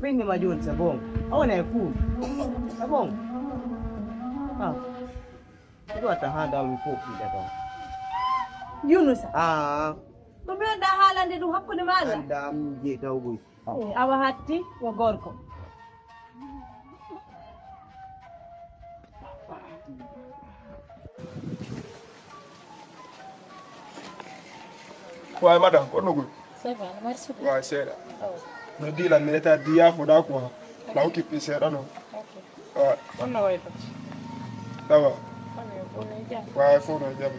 Quindi mi giunse, buon. Oh, ne è fu. È buon. Ah. Tu hai tahan un po' più da to. Yunus. Ah. Ko mi da halande dum hakkude maga. Andam je tawgoy. Awa hatti yo gorko. Ouais, madame, on nous. C'est bon, merci. Ouais, c'est là. Nous dit la militaire d'IA, faut d'accord. Là, qui peut c'est là, non? Ouais. On a ouais. Ça va. On est bien. Ouais, faut nous dire.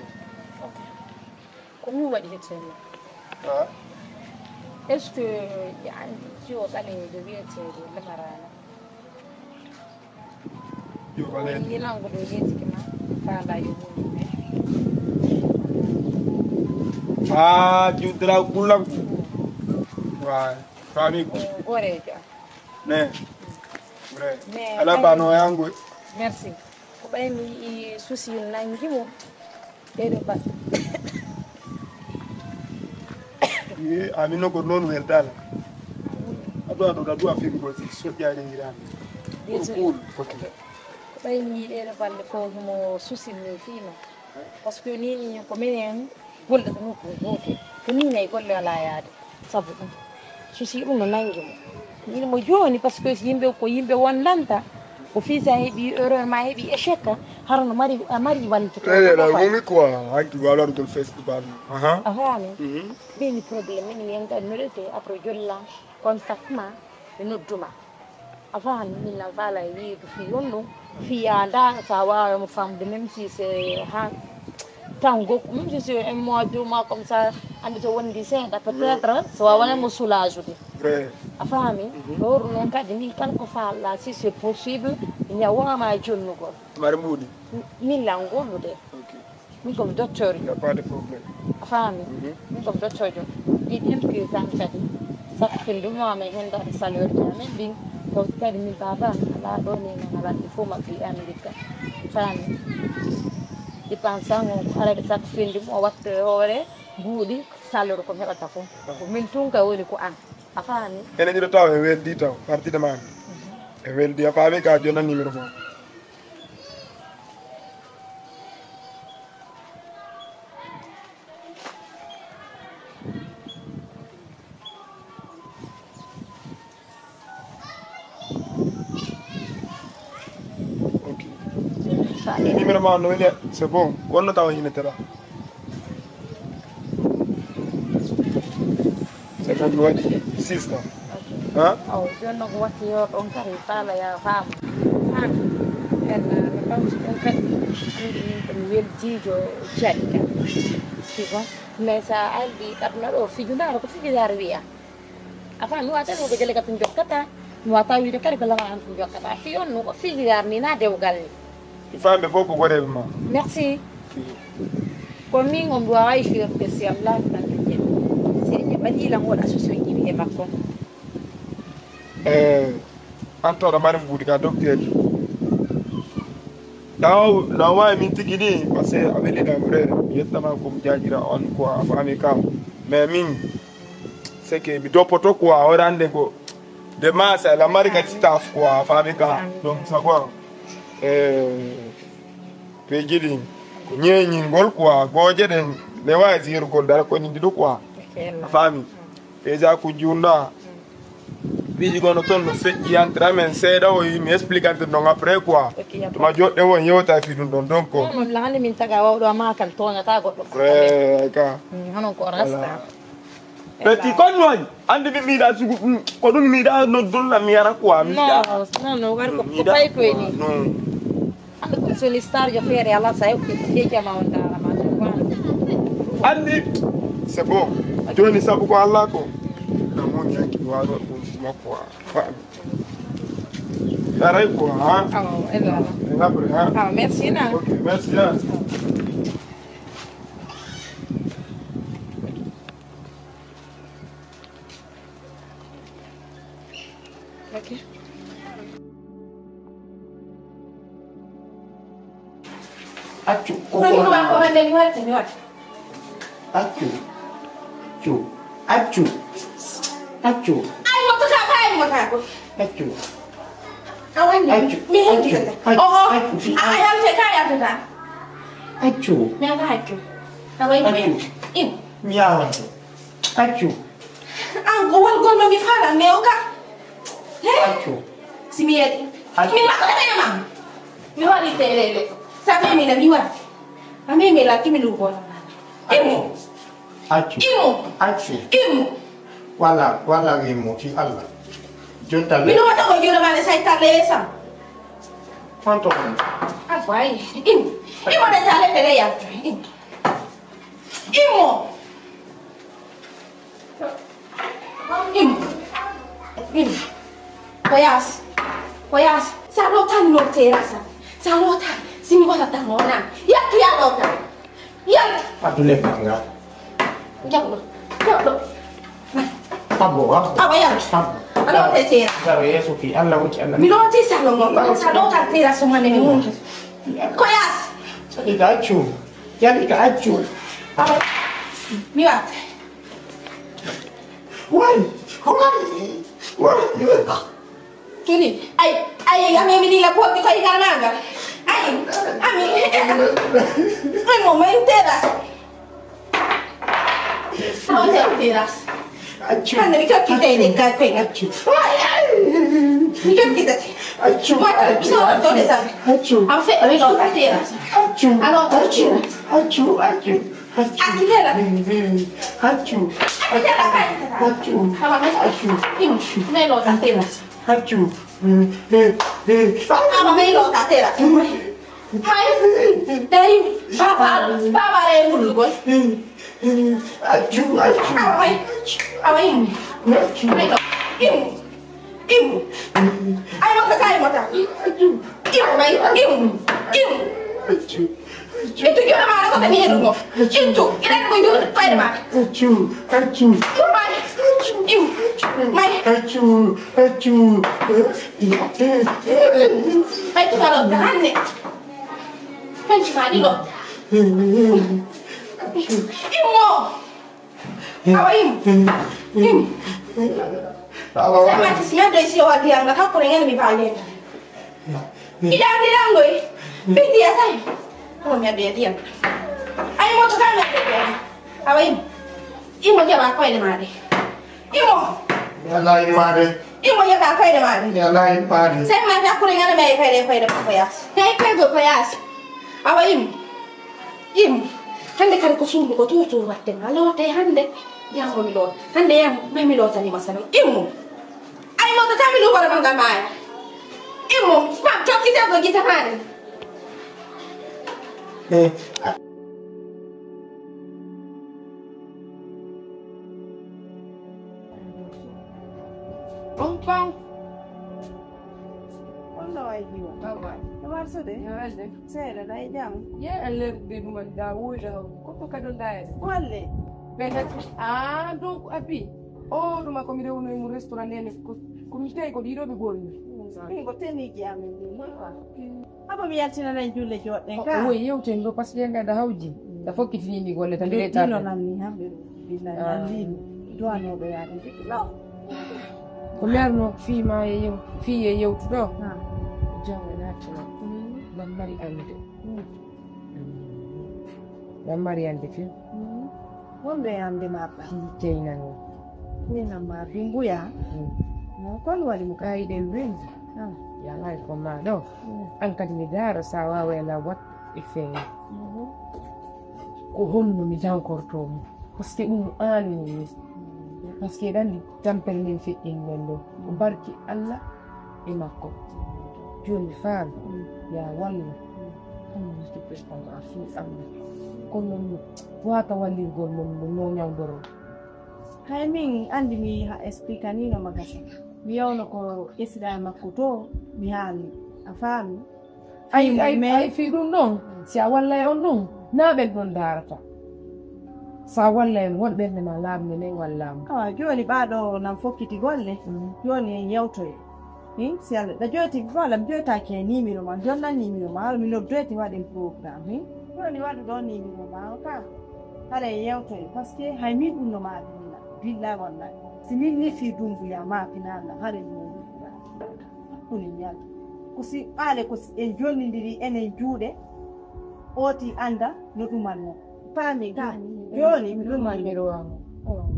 Comment on va dire ça? Ah. Est-ce que يعني شو قال لي دويت لما رانا Yo, allez. يلعب دويت كمان فلا يهون Ah, tu te la coules. Ouais. Famille. oreja Ne. Vrai. Mais Ala bano yangu. merci ko bay mi souci nangi mo dede ba Ye, amino ko non wertala. Ado ado gadu afiri ko si so ya ni ran. Cool. OK. ko bay mi dede balle ko mo souci ni fino parce que ni ko menen golle no ko gote ko ni ngay golle ala yaade sabu souci dum no nangi mo ni mo joni parce que yimbe wondanta ko fisa hebi erreur ma hebi échec harno mari walto La gomi quoi, avec tu vas alors dans le festival. Aha. avani beni problème ni yanga nurete après jolla contact ma no duma avant ni la vala yi fi yonno fi anda sawa mo femme de même si c'est tango même si c'est un mois 2 mois comme ça ande to wondi c'est peut-être so wana mo soulage Vrai. afami or non kadi ni kan ko falla si c'est possible ni awa ma jonno ko Marmoudi. ni langolo de OK. mi comme docteur Il n'y a pas de problème. afami mi comme docteur jo di dem ki tan kadi sak findu mo me henda saleur jamen bin to kadi mi baba ala do ni na ala fo ma fi america fami di pensango ala sak findu mo watte hore buudi saleur ko hebata fo ko min tunka woni ko an afani Ene jiro taw e weldi taw parti de man. E weldi a fami ka jona numéro mo. OK. Ni numéro mo no wele c'est bon. Wonno taw hinetera. C'est bon wadi 6 taw. Hein? Oh, jonno ko watti yo ɗon kadi faala ya faam en no ɓawti ɗon kadi andi ɗum weljiijo jaɗɗa si bon mais sa aldi ɗaɗuna ɗo fijudaro ko fijidare wiya a faam mi wata ɗo ko jele ka to jokkata mi wata wiide kadi ko lama an to jokkata fi on no ko fijidare ni na dewgal ni Il fambe foko gorebe ma. merci ko min on ɗo wawi firde si am laafi ɗanɗe jen si je ɓaɗilan woɗa soso jiɓi e makko Anto da mari mbudi ka docteur. Daw wa min tigidi parce que avec les frères yetama ko mjajira on ko afami kam. Mais min c'est que mi dopoto ko orande ko de masa la mari ka staff ko afami kam. Donc ça quoi pejidi nyenyi ngol ko goje den le wa zir ko dara ko ni dido ko afami. Deja ku junda biji gono ton no feji entre men seda o mi explicante non après quoi to ma jodde won yewta fi dum don donc ko non la hande min taga wawdo ma kan to ngata goddo ka hanon ko rasta petit kon noy andi mi da sugu ko dum mi da no dun la mi ara quoi mi da no war ko pay ko ni ando ko so listar jo fere alla sai ko ke jama on dara ma andi c'est bon joni sabu ko alla ko mon yaki waro quoi. Pareil quoi, hein? Ah, et voilà. Ah, merci, là. Ok, merci, là. Ok. Acu. Acu. Acu. Acu. Ay, mo to ka, ay mo ka. Accu. Awan ni. Mi hen kita. Oh. Ayam teka ya tu dah. Accu. Mi ada accu. Awan ni. Im. Miawan. Accu. Ang gawal gawal mi fara me oka. Accu. Si mi edi. Mi la kata ya mam. Mi wali terele. Sabe mi na mi wa. Ame me la kimi lu bola. Imu. Accu. Imu. Accu. Imu. Wala imu fi Allah. Junta Mi no wata ko jura mane sai tale sam. Quanto? Akwai. Imu. Imu da tale tere ya. Imu. Imu. Imu. Imu. Koyas. Sarotan no terasa. Sarotan. Sini wala tangona. Ya tu ya lota. Ya. Patu le panga. Ya lo. Ya lo. Tabo. Apa ya? Tabo. Ano te tera? Sabe eso fi Allah wuci Allah. Mi lo ti sa lo mo. Sarotan tera so mane mi mo. Koyas. Ida accu. Yani ka accu. Apa? Mi wa. Why? Kini, ay kami minila po di kayo kananga. Ay, ay mo may teras. Ano teras? Accu. Kan ni ka kita ini ka penga. Ni ka kita. Accu. Mata bisa to desa. Accu. Am fe ay lo teras. Accu. Ano accu. Accu. Accu. Aki tera. Accu. Aki tera ka. Accu. Apa mas? Accu. Im, me lo teras. Accu. Apa me lo teras. Hai. Dari baba re mulu ko. Accu. Accu. Awai. Accu. Im. Ai mo ka kai mo ta. Im mai. Im. Accu. Itu gimana mana kau tanya dulu? Itu, kita mau jujur, kau ada mana? Accu. Accu. Mai. Im. Mai. Accu. Accu. Mai tu kalau tahan ni. Kan cuma ni loh. Im mo. Awak im. Im. Saya mati sih ada isi awak dia nggak tahu kurangnya lebih banyak. Tidak gue. Beti ya saya. Oh, mi ada dia. Ayo mau tukar mi ada. Awak im. Im mau jalan kau ada mana? Im mo. Ya lain mare. Im mau jalan kau ada mana? Ya lain mare. Saya mati aku dengan mi kau ada koyas. Saya kau koyas. Awak im. Im. Hande kan ko sulu ko tutu watte ngalo te hande yang ko milo hande yang me milo tani masalo imu ay mo ta milo para bang gamay imu pa chok kita go kita mare Ompang. Wanda wa hiwa. Bye-bye. Kamar su de? Ya welde. Sai da dai jam. Ya alle de numa dawo da ko ka don dai. Walle. Bene donc abi. O numa ko mi rewu no mu restaurant ne ko mi tay ko dido be golni. Min ko teni jami ni. Aba mi yaltina nan julle jodden ka. O yewten do parce que ngada hawji. Da fokki fini golle tan de Dino ta. nan ni hambe. Billahi nan do ano do yaade. Law. Ko merno fi ma yew fi yewtu do. Ha. Jawe na tuna. Ban mari ande. Ban mari ande fi. Wanda yande mabba. Teyna no. Ni na ma bimbuya. No kon wali mu Kai de wenzi. Ya lai ko ma do. An kadi mi dara sawa wala wat ife. Ko honno mi jankorto mo. Parce que dum ani ni. Parce que dan tampel min fi ingendo. Barki Allah e makko. Joni faam ya wallu. Ni ci prestan asu am. Kon non wata walli gol non no nyawdoro. hay min andi mi ha explica ni no magasa. Mi yawno ko isra makuto mi hali afami. Ay fi dum non si a walla on non na be don darata. Sa walla en wonɓe ma laamne ne wallama joni ɓaɗo nan fokkiti golle joni en yewtoye si Allah da joti wala mi joytake nimiro ma jonnan nimiro ma haala mi noddoyte waɗen programme joni waɗu ɗo nimiro ma ka haɗa en yewtoye par ce que hay min ɗum no maɗumina billahi wallahi si min nifi dumbuya ma finalla haɗa mi kuni nyal kusi ale kusi e joni ndiri ene juude oti anda no dumanno pami ga joni mi lumandiro wangu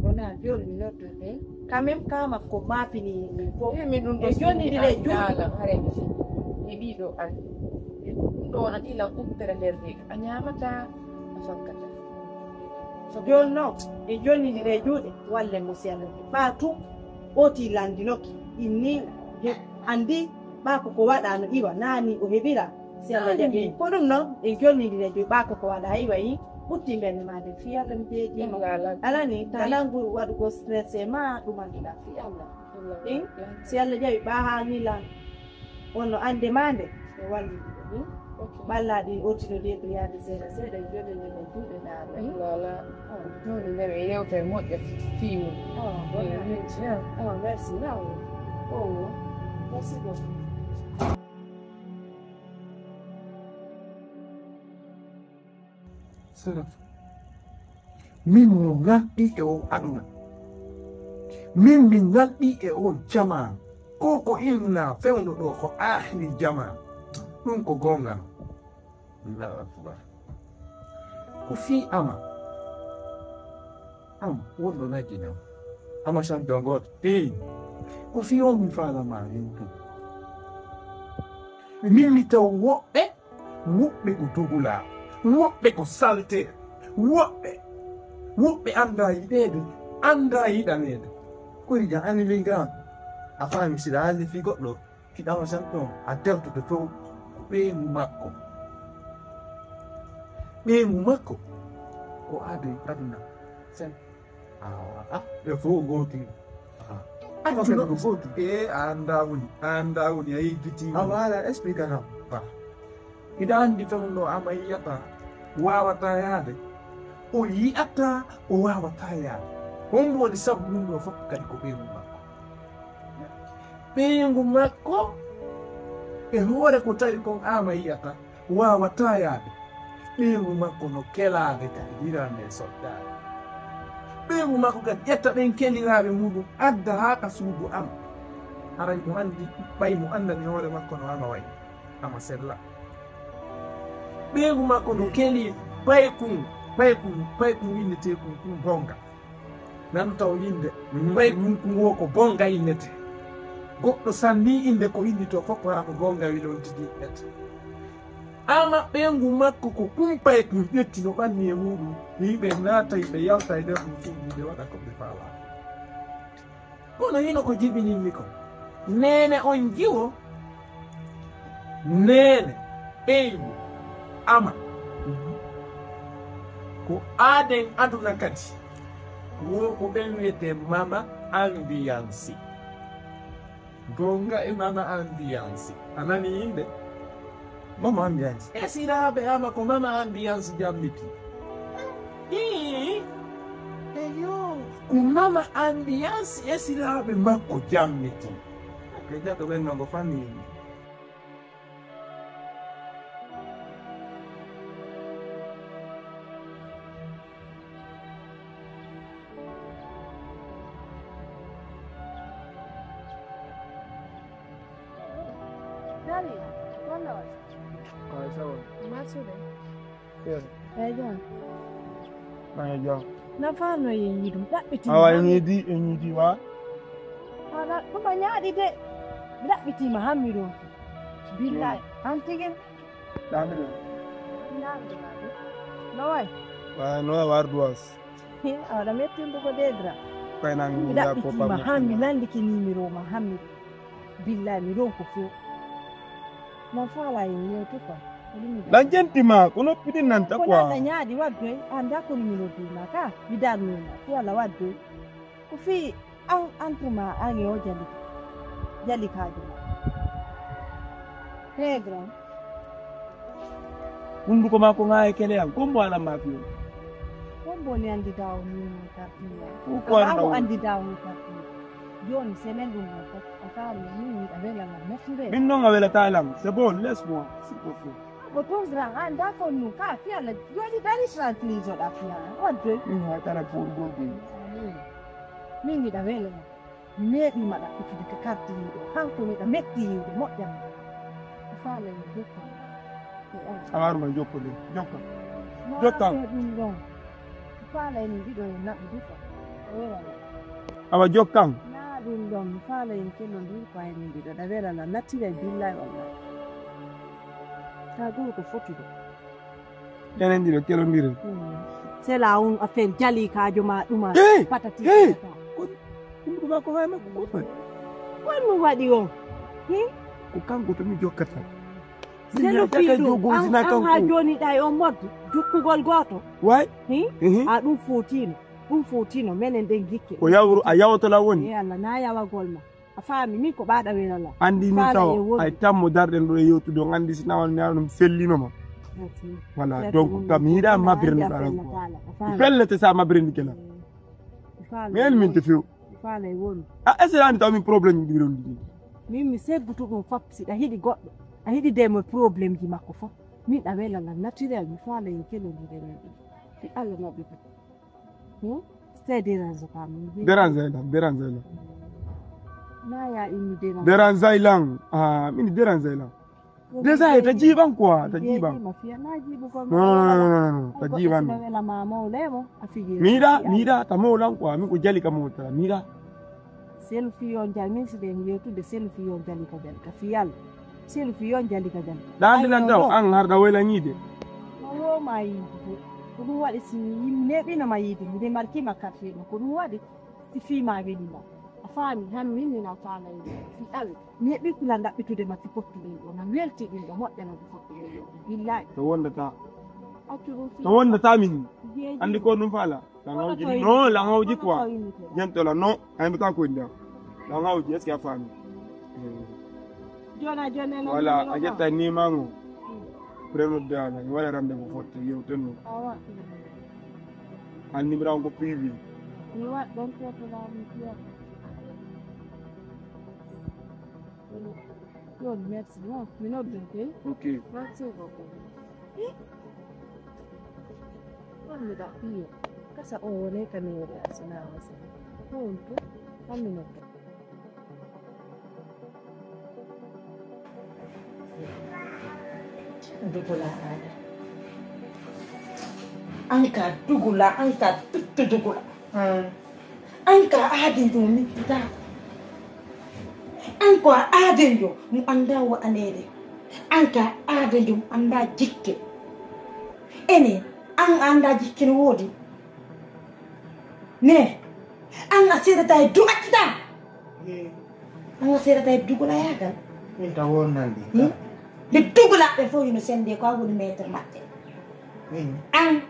bona joni noto de kamem kama ko mapini ko mi dun e joni ndiri juude hare mi bido an do na ila uttere der de anyamata afakata so jonno e joni ndiri juude walle musiala patu oti landinoki inni andi bako ko wada no iwa nani o hebira si alla jabi ko dum no e joni ndiri juude bako ko wada iwa yi butti ngene ma de fiya kan jeji ala ni talangu wadu go stress e ma dumandila fi alla si alla jabi ba ha ni lan wono ande mande e walli balladi otino de priade sera sera jode ne juude na la joni ne io per mo de film merci now merci beaucoup min mo ngalɗi e o aduna min mi ngalɗi e o jama ko inna fewno ɗo ko ahli jama ɗum ko gongal allahu akbar ko fi ama wonɗo najji ñam ama champion goto ko fi on mi falama hen tum min mi taw woɓɓe ko dogula woɓɓe ko salte woɓɓe anda yiɗede anda yiɗanede koye jan ani linga a faami siɗa andi fi goɗɗo fiɗama champion a tewtoto to ko ɓeymu makko o ade aduna sen ɓe fo goti ko goti anda woni a yejjitima awala explique kam ida andi fewno ama yiyata wawata yaade o yiyata o wawata yaade hombo woni sabu ɗum ɗo fof kadi ko ɓeygu makko e hoore ko tawi kon ama yiyata wawata yaade ɓeygu makko no kelade kadi hirande soddade ɓeygu makko kadi ƴetta ɓen keliraɓe muɗum adda ha ka suudu am aray mo andi ɓay mo andani hoore makko no ama wayi ama sella ɓeygu makko no keli paykum innete kum bonga nan taw inde paykum kum wo ko bonga innete goɗɗo sanni inde ko indi to fof ha ko bonga wi ɗon tigi innete ama ɓeygu makko ko kum paykum ƴetti no ɓanni e muɗum yimɓe naata yimɓe yalta e nder ɗum fuɗɗi ɓe waɗa koɓe faala kono hino ko jibininmi ko nene on jiwo nene ɓeygu ama ko aaden aduna kadi wo ko ɓen wiyete mama ambiance gonga e mama ambiance a nani yimɓe mama ambiance esiraɓe ama ko mama ambiance jammiti eyo ko mama ambiance esiraɓe makko jammiti ɓe jaɗo ɓen nongo famille nafano ye yidum dabbiti awa nyidi wa ala kuma nyaadi de dabbiti ma hamido billahi antigen dambe nawai wa no warduas ala metti ko dedra kainan ya ko pa ma hammi landi ki nimiro ma hammi billahi mi ron ko fu na fala yin to fa dan jentima kono pidin nan ta kwa ko nyaadi wadde anda ko nimiro dina ka bidarno fi ala wadde ko fi antuma ange o jali kaadi regra mundu ko mako ngaye kele am kombo ala mafiyo kombo ni andi daw ni tapia ko andi daw ni tapia John senendu ko akali ni avela na mefure binno ngawela talang c'est bon laisse-moi s'il vous plaît Boton grand anda ko nu ka fi ala jodi dari translate da fi ala wadde ni ha tara pour gobi mingi da vele neeɓi maɗa itude ka karti yiɗo hanko miɗa metti yiwde moƴƴam faala mi jokka awaruma jokkude jokka ɗum ɗon faala en ɗiɗo en naɓi dufa welala awa jokkan na ɗum ɗon mi faala en kello ndir ko en ɗiɗo ɗa welala nattira e billahi wallah ta ɗum ko fotude enen ɗiɗo kelodire c'est là on affaire jali kajo ma ɗuma patati ɗum ko makko hay makko kotoy konno waɗi on ko kanko to mi jokkata selo fiiɗum an ha joni ɗa e on modde jokkugol goto way a ɗum fotino minen nden gikke ko yawru a yawtola woni e Allah na yawagol ma a faami min ko ɓaɗa welala andi min taw ay tammo darɗen ɗo e yewtude on andi si nawal ñaano ɗum fellinoma voilà donc kam mi yiɗa mabirneɗo alan ko fellete sa mabirndi kela mi elminte few faala e woni est ce que andi taw min probléme ɗi ɗon ɗiɗi min mi seggutu ɗum fop siɗa hiɗi goɗɗo a hiɗi demo probléme ji makko fof min ɗa welala naturel mi faala en kelodire men ɗum si Allah maɓɓe ko c'est dérange kam dérange na ya inni dérange lang min dérange lang déjà ta jiban quoi ta jiban non ta jiban miɗa ta mawlan quoi min ko jali ka mawta miɗa selfie on jali min siɗe mi yewtude selfie on jali ka jali ka fiyal selfie on jali ka jali ɗandilan taw an harɗa waylañide ma yiide ko ɗum waɗi si yimɓe neɓinoma yiide mide markima quartier ma ko ɗum waɗi si fima welima a faami han winnina faalayi si awi neɓi kula ɗaɓɓitude ma si fottuɗen ɗo na welti ɗum ɗo moƴƴana ɗo fottuɗen ɗo billahi to wondata min andi ko ɗum faala langawji non langawji quoi jentola non aymi ka koy ndiyam langawji est ce que a faami jona voilà a ƴetta nimango prénodde ala mi waɗa rendez-vous fotte yewten no an numéro ko privé mi waɗ ɗon totoɗami fiya Lord, merci. Non, mais non, donc, ok. Merci beaucoup. Non, mais d'accord. Kasa on est quand même là, non, non, non. Dugula ada. Angka dugula, angka tutu dugula. Angka adin tu ni kita. Angka adin yo mu anda wa anere. Angka adin yo anda jikke. Ene ang anda jikke wodi. Ne. Ang asira tay du akita. Ang asira tay dugula ya kan. Minta won nandi. Le dugula be fo yino sende ko woni meter matte. Ang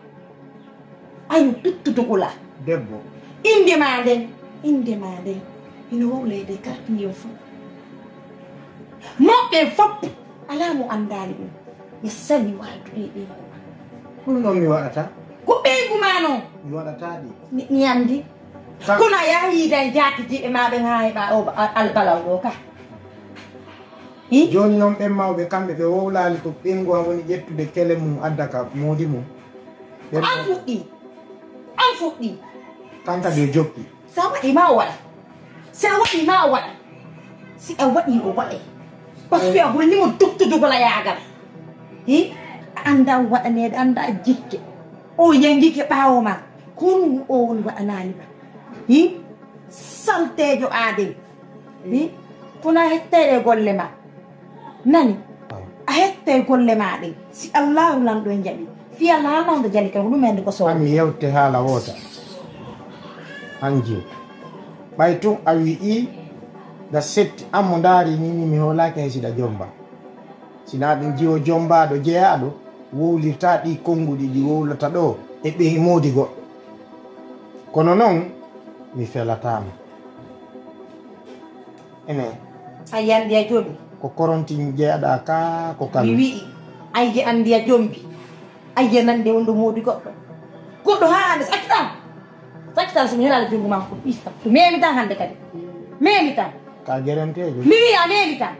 ayu tuttu dugula. Debbo. Inde manden. Ino wole de karti yo fo. Mo be fop alamu andali ɗum mi sali waltude ɗe ɗum ɗon mi waɗata ko ɓeygu ma noon mi waɗata ɗi mi andi kono a yahiida jaatijiɓe ma ɓe ha heɓa o albalaw ɗo ka joni noon ɓen mawɓe kamɓe ɓe wowlali ko ɓengu ha woni ƴettude kele mum adda ka moodi mum an fuɗɗi kanka ɓe jokki sa waɗi ma o waɗa si a waɗi o waɗe par ce que a hollimo duttudugola yagal anda waɗanede anda jikke o yangike ɓawo ma kono o woni waɗananima saltejo aden kono a hettede golle ma nani a hette golle ma ɗen si allahu lamɗo e jaaɓi fiya lalawde jali kala ko ɗum ende ko so ami yewte haala wota hanji ɓay tun a wii da setti ammo ndaari nini mi holaki hay siɗa jomba sina ɗum jiwo jombaɗo jeeyaɗo wowlirta ɗi konnguɗi ɗi wowlata ɗo e ɓe moodi goɗɗo kono noon mi felatama ene a yandi a jombi ko korontin jeeyaɗa ka ko kam mi wii ayye andi a jombi ayye nande wonɗo moodi goɗɗo ha hande sakkitan somi helala jungo ma ko ɓifa to memitan hande kadi memitan ka gerentejo mi wi a memitan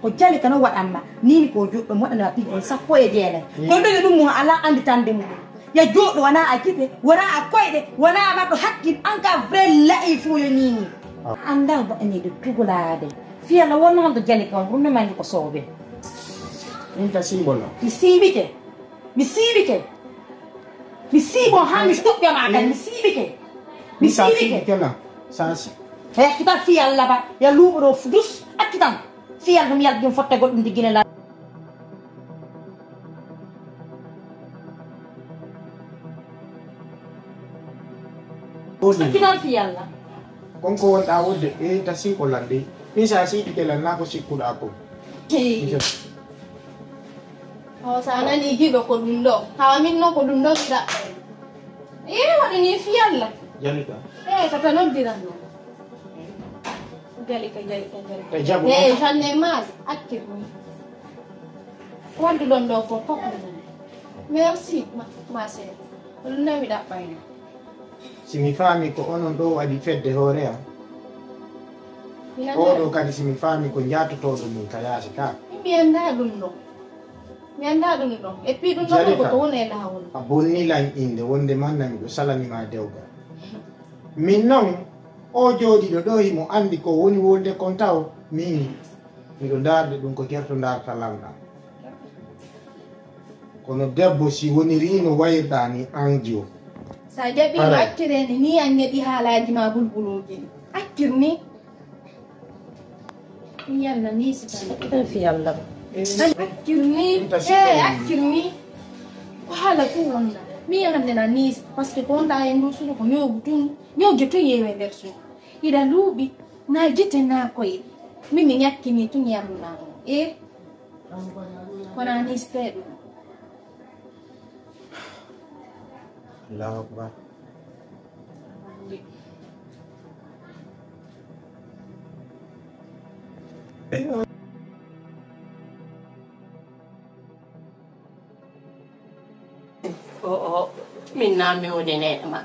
ko jali kano waɗanma nini ko juɗɗo moɗanaa ɓiɗɗon 19 kono ɗoge ɗum mum ala anditande muɗum ya joɗo wana a kite wana a koyɗe wana a maɗo hakkil an ka vrai la'i fo yo nini anda ba eniɗo tugolade fiyalla wonnondo jali kam ɗum nemandi ko soobe ɗum ta simbola mi siibike mi siibike mi siibo ha mi toɓɓema kadi mi siibike mi siibike kena sasi e akkitan fiyalla ba ya luuɓo ɗo fudus akkitan fiyal ɗum yalɗum fotte goɗɗum diggine la akkitan fiyalla konko wonɗa wodde e ta simbolan ɗe ɗin sa siɗi kelan na ko sikkuɗa ko o sa nani giɗo ko ɗum ɗo hawa min noon ko ɗum ɗo mi ɗaɓɓa waɗini fiyalla jalika kata noddiran no jalika te jaɓu tanne maɗa accir ni waddu ɗon ɗo ko fop merci ma sére ko ɗum ɗo mi ɗaɓɓayno simi faami ko onon ɗo waɗi fedde hoore am oɗo kadi simi faami ko jatotoɗo mum ka yaasi ka mi anda ɗum ɗo mi anda ɗum ɗo et puis ɗum ɗo ko woni e lawol a bonnilan inde wonde manna miɗo salanima dewgal min noon o jooɗiɗo ɗo himo andi ko woni wolde kon taw min miɗo darde ɗum ko kerto darta lamɗam kono debbo si woni rino wayirɗa ni anjo sa jaɓino accirede ni an neɗi haalaji ma bulbuluji ɗi accir ni yalla ni sitan fi yalla accir ni accir ni ko haala fu wonda mi hande na ni par ce que ko wonɗa e ndu suudu ko ñoogu tun ñoogde to yeewe nder suudu ida luuɓi na jite na koyɗe min mi ñakkini tun yamnama e kona ni steɗo Allahu akbar min nami woni nene ma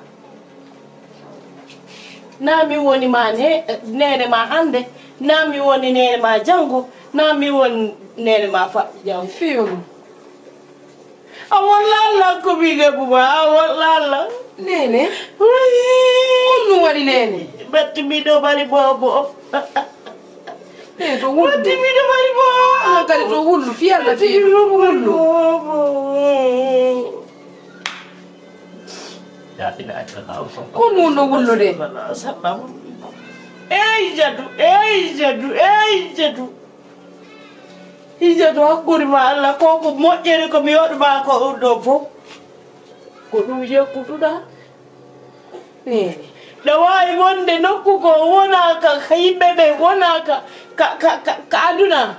nami woni ma nene ma hande nami woni nene ma jango nami woni nene ma faɓɓi jam fiyolu a wallalla ko bige buba a wallalla nene ɗum waɗi nene batti miɗo bari bobo to wullu batti miɗo bari bobo kadi to wullu fiyalla fi wullu kon wonno wullude ijadu hakkude ma Allah koko moƴƴere komi yoɗuma ko ɗum ɗo fof ko ɗum yekkutuɗa nene ɗo wawi wonde nokku ko wonaka yimɓe ɓe wonaka ka aduna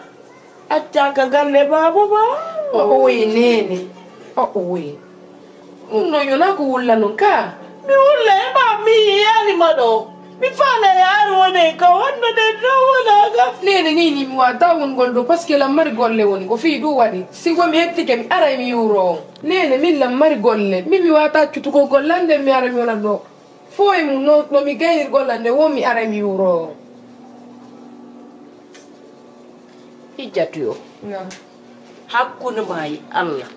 accaka galle baba ba o woyi nene o woyi ɗum ɗo yona ko wulla non ka mi wulla e ma mi yiyalima ɗo mi faala yaari wone ka wonnode to wonaka nene nini mi wata wongol ɗo par ce que lammari golle woni ko fii ɗum waɗi si komi hettike mi ara mi yuuro on nene min lammari golle min mi wata accutugo gollande mi ara mi wona ɗo fo e mum no mi gaynir gollande won mi ara mi yuuro on hijjatuyo hakkude ma e Allah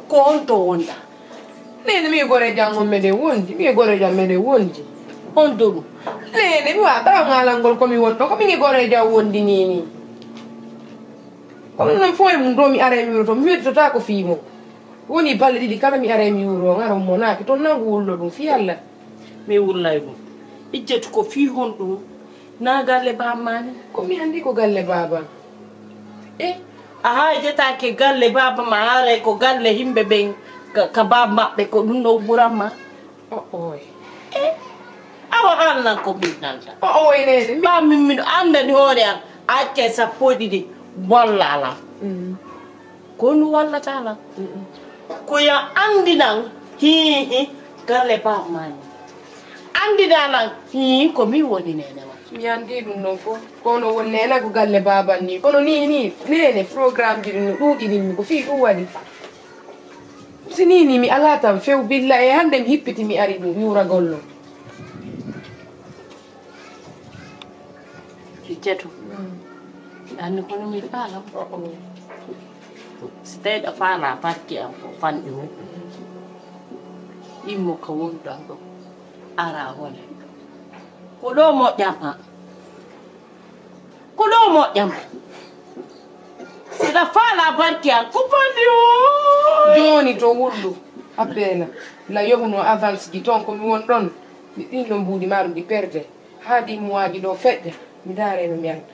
ko on to wonɗa nene mi gore jam on meɗen wondi mi gore jam meɗen wondi on doɗum nene mi wata ngalangol komi wonɗo komi gore jam wondi nini kono noon fo e mum ɗo mi ara mi wuuro to mi wedditota ko fiimo woni balle ɗiɗi kala mi ara mi wuuro ngara monaki toon nango wullo ɗum fi Allah mi wullay ɗum ijjatu ko fi hon ɗum na galle bamani komi andi ko galle baba a hajetake galle baba ma haaray ko galle yimɓe ɓen ka baba maɓɓe ko ɗum ɗo ɓuranma oy awa annan ko minnanta oy nene ba min miɗo andani hoore am acce sappo e ɗiɗi walla ala ko nu wallata ala koya andinan hihi galle baba mani andinanan hihi ko min woni nene ma mi andi ɗum noon fof kono won nena ko galle baban ni kono ni nene programme ji ɗum no ɗuuɗininmi ko fii ɗum waɗi si nini mi ala tan few billa e hande mi hippiti mi ari ɗum yuuragollo ijjatu anni kono mi faalam si tawi ɗo faala parki am ko fanɗi mum immo ko wonɗon ɗo ara wone ko ɗo moƴƴam ha ko ɗo moƴƴam siɗa faala parki am ko fanɗi o joni to wullu appela la yoɓuno avance ji toon komi won ɗon mi ɗinɗo mbuuɗi maaro ɗi perde haadi mois ji ɗo feƴƴa mi daareno mi anda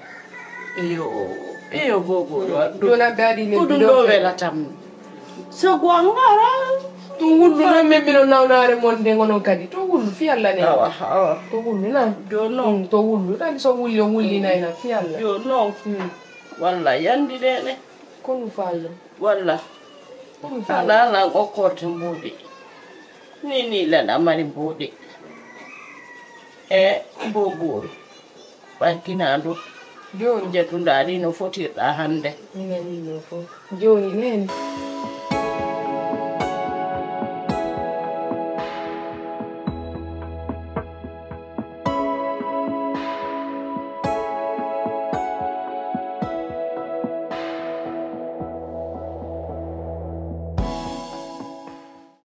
iyo gogoɗo joni abbe aɗi ko ɗum ɗo welatam sago a ngara to wullu noon min mbiɗo nawnare monde gonon kadi to wullu fi allah ne to wullu nan joni noon to wullu ɗani so wulli o wullinayi nan fi allah joni noon walla yandi ɗene ko ɗum fallo walla ala ngokkorte mbuuɗi ni leɗa mari mbuuɗi e bogoru ɓankinaɗo joni jettuɗa ɗi no fotirɗa hande minanino fof joni nene